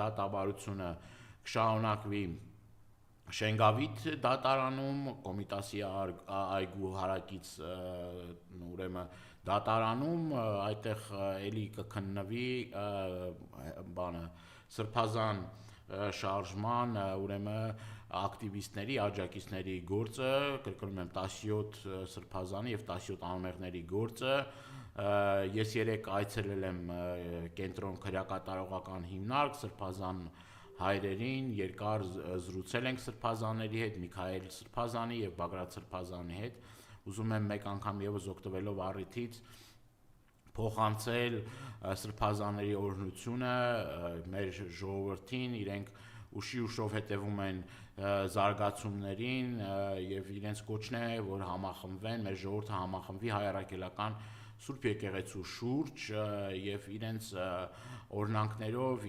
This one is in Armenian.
դատավարությունը կշարունակվի Շենգավիթ դատարանում, Կոմիտասի այգու հարակից ուրեմն դատարանում, այդտեղ էլի կքննվի սրբազան շարժման ուրեմն ակտիվիստների, աջակիցների գործը, կրկնում եմ 17 սրբազանի եւ 17 անմեղների գործը, ես երեք այցելել եմ կենտրոն քրեակատարողական հիմնարկ սրբազան հայրերին, երկար զրուցել ենք սրբազանների հետ, Միքայել Սրբազանի եւ Բագրատ Սրբազանի հետ, ուզում եմ մեկ անգամ եւս օգտվելով առիթից փոխանցել սրբազանների օրհնությունը մեր ժողովրդին, իրենք ուշով հետևում են զարգացումներին եւ իրենց կոչն է, որ համախմբվեն, մեր ժողովուրդը համախմբվի հայ առաքելական Սուրբ եկեղեցու շուրջ եւ իրենց օրհնանքներով